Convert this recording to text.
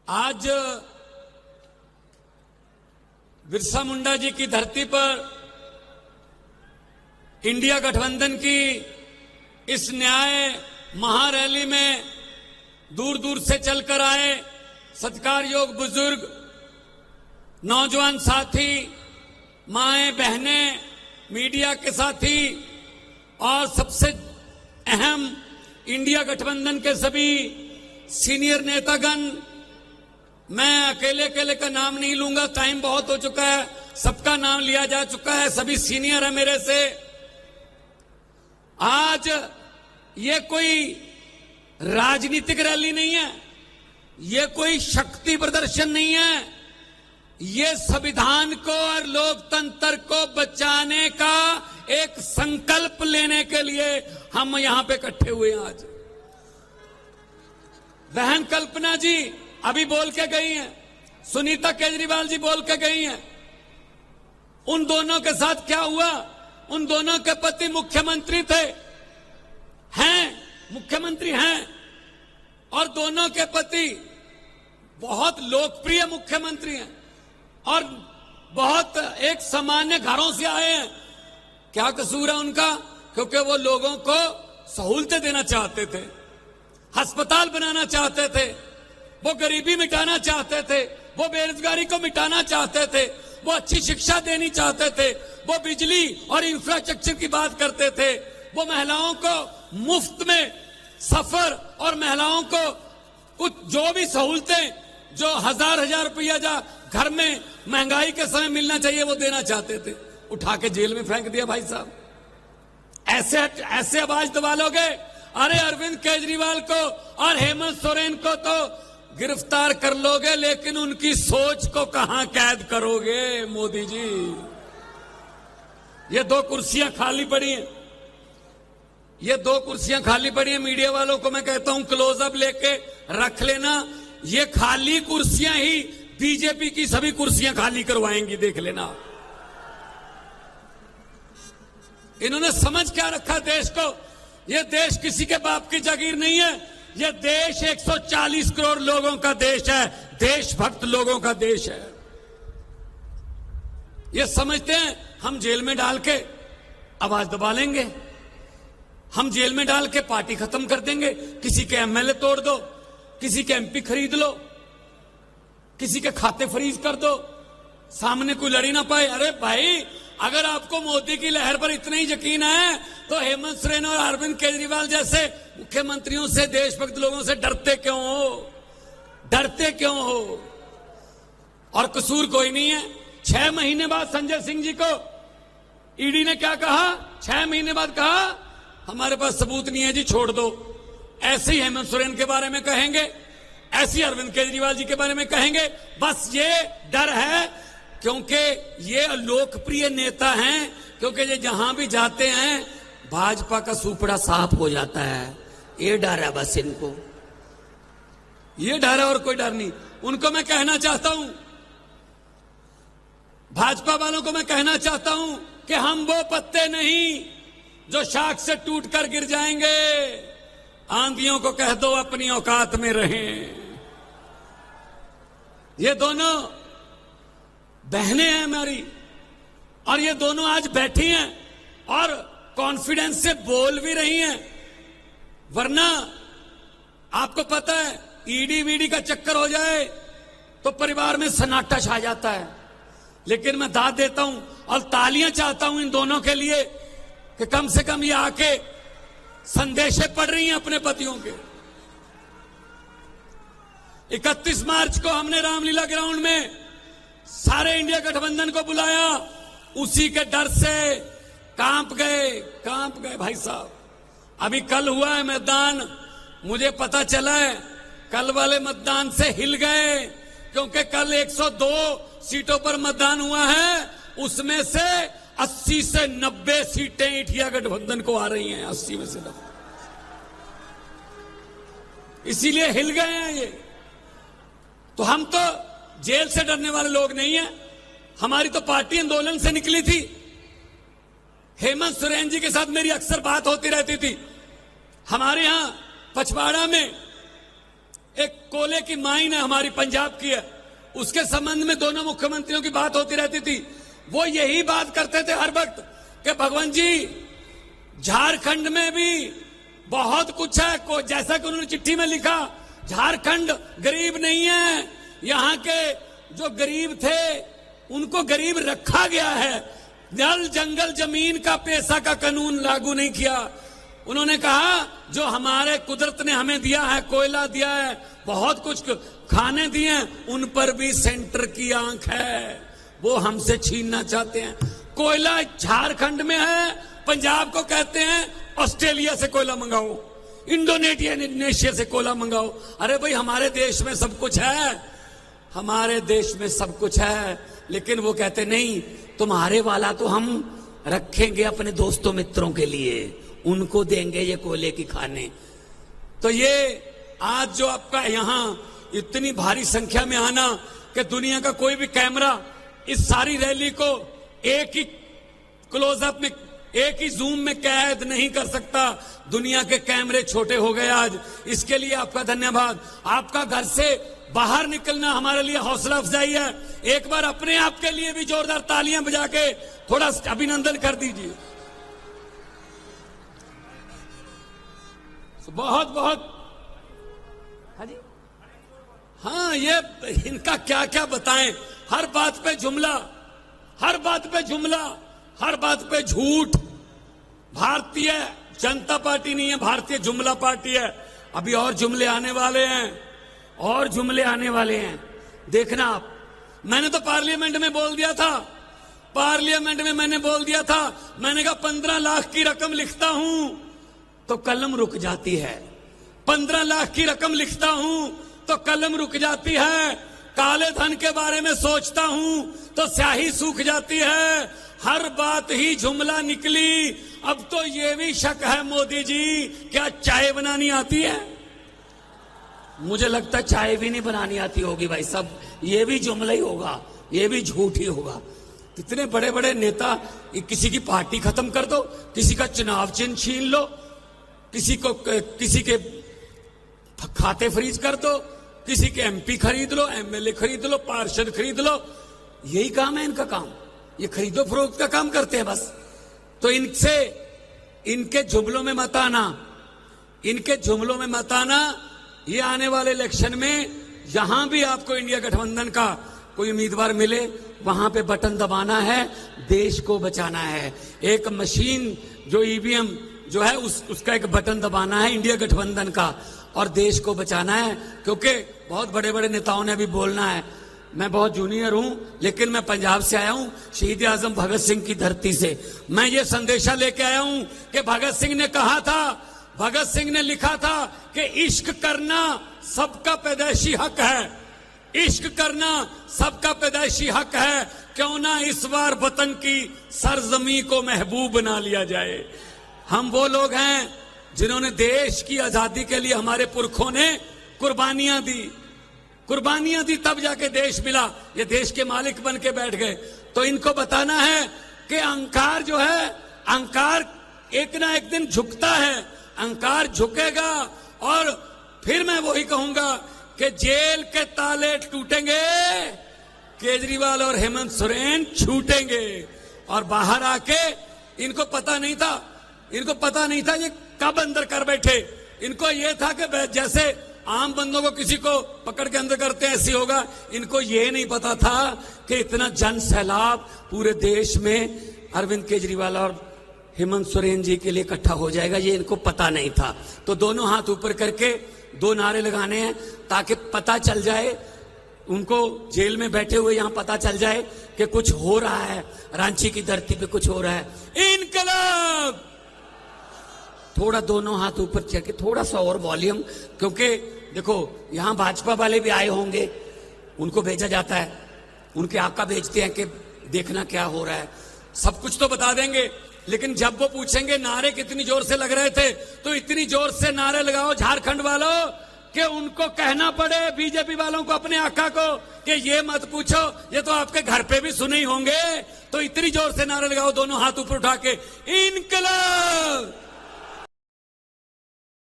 आज बिरसा मुंडा जी की धरती पर इंडिया गठबंधन की इस न्याय महारैली में दूर दूर से चलकर आए सत्कार योग बुजुर्ग, नौजवान साथी, माएं बहनें, मीडिया के साथी और सबसे अहम इंडिया गठबंधन के सभी सीनियर नेतागण, मैं अकेले का नाम नहीं लूंगा, टाइम बहुत हो चुका है, सबका नाम लिया जा चुका है, सभी सीनियर है मेरे से। आज ये कोई राजनीतिक रैली नहीं है, ये कोई शक्ति प्रदर्शन नहीं है, ये संविधान को और लोकतंत्र को बचाने का एक संकल्प लेने के लिए हम यहां पे इकट्ठे हुए हैं। आज बहन कल्पना जी अभी बोल के गई हैं, सुनीता केजरीवाल जी बोल के गई हैं। उन दोनों के साथ क्या हुआ? उन दोनों के पति मुख्यमंत्री थे, मुख्यमंत्री हैं, और दोनों के पति बहुत लोकप्रिय मुख्यमंत्री हैं और बहुत एक सामान्य घरों से आए हैं। क्या कसूर है उनका? क्योंकि वो लोगों को सहूलतें देना चाहते थे, अस्पताल बनाना चाहते थे, वो गरीबी मिटाना चाहते थे, वो बेरोजगारी को मिटाना चाहते थे, वो अच्छी शिक्षा देनी चाहते थे, वो बिजली और इंफ्रास्ट्रक्चर की बात करते थे, वो महिलाओं को मुफ्त में सफर और महिलाओं को कुछ जो भी सहूलतें जो हजार रुपया घर में महंगाई के समय मिलना चाहिए वो देना चाहते थे, उठा के जेल में फेंक दिया। भाई साहब, ऐसे आवाज दबा लोगे? अरे अरविंद केजरीवाल को और हेमंत सोरेन को तो गिरफ्तार कर लोगे, लेकिन उनकी सोच को कहां कैद करोगे मोदी जी? ये दो कुर्सियां खाली पड़ी हैं, ये दो कुर्सियां खाली पड़ी हैं। मीडिया वालों को मैं कहता हूं क्लोजअप लेके रख लेना, ये खाली कुर्सियां ही बीजेपी की सभी कुर्सियां खाली करवाएंगी, देख लेना। इन्होंने समझ क्या रखा देश को? ये देश किसी के बाप की जागीर नहीं है, ये देश 140 करोड़ लोगों का देश है, देशभक्त लोगों का देश है। ये समझते हैं हम जेल में डाल के आवाज दबा लेंगे, हम जेल में डाल के पार्टी खत्म कर देंगे, किसी के एमएलए तोड़ दो, किसी के एमपी खरीद लो, किसी के खाते फ्रीज कर दो, सामने कोई लड़ी ना पाए। अरे भाई, अगर आपको मोदी की लहर पर इतना ही यकीन है तो हेमंत सोरेन और अरविंद केजरीवाल जैसे मुख्यमंत्रियों से, देशभक्त लोगों से डरते क्यों हो? डरते क्यों हो? और कसूर कोई नहीं है। 6 महीने बाद संजय सिंह जी को ईडी ने क्या कहा? 6 महीने बाद कहा हमारे पास सबूत नहीं है जी, छोड़ दो। ऐसे ही हेमंत सोरेन के बारे में कहेंगे, ऐसे ही अरविंद केजरीवाल जी के बारे में कहेंगे। बस ये डर है क्योंकि ये लोकप्रिय नेता हैं, क्योंकि ये जहां भी जाते हैं भाजपा का सुपड़ा साफ हो जाता है। ये डर है बस इनको, ये डर है और कोई डर नहीं। उनको मैं कहना चाहता हूं, भाजपा वालों को मैं कहना चाहता हूं कि हम वो पत्ते नहीं जो शाख से टूटकर गिर जाएंगे। आंधियों को कह दो अपनी औकात में रहें। ये दोनों बहनें हैं हमारी, और ये दोनों आज बैठी हैं और कॉन्फिडेंस से बोल भी रही हैं। वरना आपको पता है ईडी वीडी का चक्कर हो जाए तो परिवार में सन्नाटा छा जाता है। लेकिन मैं दाद देता हूं और तालियां चाहता हूं इन दोनों के लिए कि कम से कम ये आके संदेशे पढ़ रही हैं अपने पतियों के। 31 मार्च को हमने रामलीला ग्राउंड में सारे इंडिया गठबंधन को बुलाया, उसी के डर से कांप गए भाई साहब। अभी कल हुआ है मतदान, मुझे पता चला है कल वाले मतदान से हिल गए, क्योंकि कल 102 सीटों पर मतदान हुआ है, उसमें से 80 से 90 सीटें इंडिया गठबंधन को आ रही हैं, 80 में से 90, इसीलिए हिल गए हैं ये। तो हम तो जेल से डरने वाले लोग नहीं हैं, हमारी तो पार्टी आंदोलन से निकली थी। हेमंत सोरेन जी के साथ मेरी अक्सर बात होती रहती थी। हमारे यहां पचवाड़ा में एक कोयले की माइन है हमारी पंजाब की है, उसके संबंध में दोनों मुख्यमंत्रियों की बात होती रहती थी। वो यही बात करते थे हर वक्त कि भगवान जी झारखंड में भी बहुत कुछ है, जैसा कि उन्होंने चिट्ठी में लिखा, झारखंड गरीब नहीं है, यहां के जो गरीब थे उनको गरीब रखा गया है, जल जंगल जमीन का पैसा का कानून लागू नहीं किया। उन्होंने कहा जो हमारे कुदरत ने हमें दिया है, कोयला दिया है, बहुत कुछ खाने दिए हैं, उन पर भी सेंटर की आंख है, वो हमसे छीनना चाहते हैं। कोयला झारखंड में है, पंजाब को कहते हैं ऑस्ट्रेलिया से कोयला मंगाओ, इंडोनेशिया से कोयला मंगाओ। अरे भाई हमारे देश में सब कुछ है, हमारे देश में सब कुछ है, लेकिन वो कहते नहीं, तुम्हारे वाला तो हम रखेंगे अपने दोस्तों मित्रों के लिए, उनको देंगे ये कोयले की खाने। तो ये आज जो आपका यहां इतनी भारी संख्या में आना कि दुनिया का कोई भी कैमरा इस सारी रैली को एक ही क्लोजअप में, एक ही जूम में कैद नहीं कर सकता। दुनिया के कैमरे छोटे हो गए आज, इसके लिए आपका धन्यवाद। आपका घर से बाहर निकलना हमारे लिए हौसला अफजाई है। एक बार अपने आप के लिए भी जोरदार तालियां बजा के थोड़ा अभिनंदन कर दीजिए। बहुत बहुत हाँ, ये इनका क्या क्या बताएं, हर बात पे जुमला, हर बात पे जुमला, हर बात पे झूठ। भारतीय जनता पार्टी नहीं है, भारतीय जुमला पार्टी है। अभी और जुमले आने वाले हैं, और जुमले आने वाले हैं, देखना आप। मैंने तो पार्लियामेंट में बोल दिया था, पार्लियामेंट में मैंने बोल दिया था, मैंने कहा 15 लाख की रकम लिखता हूं तो कलम रुक जाती है, 15 लाख की रकम लिखता हूं तो कलम रुक जाती है, काले धन के बारे में सोचता हूं तो स्याही सूख जाती है, हर बात ही जुमला निकली। अब तो ये भी शक है मोदी जी, क्या चाय बनानी आती है? मुझे लगता है चाय भी नहीं बनानी आती होगी भाई, सब ये भी जुमला ही होगा, ये भी झूठ ही होगा। इतने बड़े बड़े नेता, किसी की पार्टी खत्म कर दो, किसी का चुनाव चिन्ह छीन लो, किसी के खाते फ्रीज कर दो, किसी के एमपी खरीद लो, एमएलए खरीद लो, पार्षद खरीद लो, यही काम है इनका काम, ये खरीदो फरोख्त का काम करते हैं बस। तो इनसे, इनके जुमलों में मत आना, इनके जुमलों में मत आना। ये आने वाले इलेक्शन में जहां भी आपको इंडिया गठबंधन का कोई उम्मीदवार मिले, वहां पे बटन दबाना है, देश को बचाना है। एक मशीन जो ईवीएम जो है उसका एक बटन दबाना है इंडिया गठबंधन का, और देश को बचाना है। क्योंकि बहुत बड़े बड़े नेताओं ने अभी बोलना है, मैं बहुत जूनियर हूं, लेकिन मैं पंजाब से आया हूं, शहीद आजम भगत सिंह की धरती से। मैं ये संदेशा लेके आया हूं कि भगत सिंह ने कहा था, भगत सिंह ने लिखा था कि इश्क करना सबका पैदाइशी हक है, इश्क करना सबका पैदाइशी हक है, क्यों ना इस बार वतन की सरजमी को महबूब बना लिया जाए। हम वो लोग हैं जिन्होंने देश की आजादी के लिए, हमारे पुरखों ने कुर्बानियां दी, कुर्बानियां दी, तब जाके देश मिला। ये देश के मालिक बन के बैठ गए। तो इनको बताना है कि अहंकार जो है, अहंकार एक ना एक दिन झुकता है, अहंकार झुकेगा। और फिर मैं वही कहूंगा कि जेल के ताले टूटेंगे, केजरीवाल और हेमंत सोरेन छूटेंगे। और बाहर आके, इनको पता नहीं था, इनको पता नहीं था ये कब अंदर कर बैठे। इनको ये था कि जैसे आम बंदों को किसी को पकड़ के अंदर करते हैं ऐसी होगा। इनको ये नहीं पता था कि इतना जन सैलाब पूरे देश में अरविंद केजरीवाल और हेमंत सोरेन जी के लिए इकट्ठा हो जाएगा, ये इनको पता नहीं था। तो दोनों हाथ ऊपर करके 2 नारे लगाने हैं ताकि पता चल जाए उनको, जेल में बैठे हुए यहां पता चल जाए कि कुछ हो रहा है, रांची की धरती पे कुछ हो रहा है। इनकलाब! थोड़ा दोनों हाथ ऊपर करके, थोड़ा सा और वॉल्यूम, क्योंकि देखो यहां भाजपा वाले भी आए होंगे, उनको भेजा जाता है, उनके आका भेजते हैं कि देखना क्या हो रहा है। सब कुछ तो बता देंगे, लेकिन जब वो पूछेंगे नारे कितनी जोर से लग रहे थे, तो इतनी जोर से नारे लगाओ झारखंड वालों कि उनको कहना पड़े, बीजेपी वालों को, अपने आका को, कि ये मत पूछो, ये तो आपके घर पे भी सुने ही होंगे। तो इतनी जोर से नारे लगाओ, दोनों हाथ ऊपर उठा के, इनकलाब!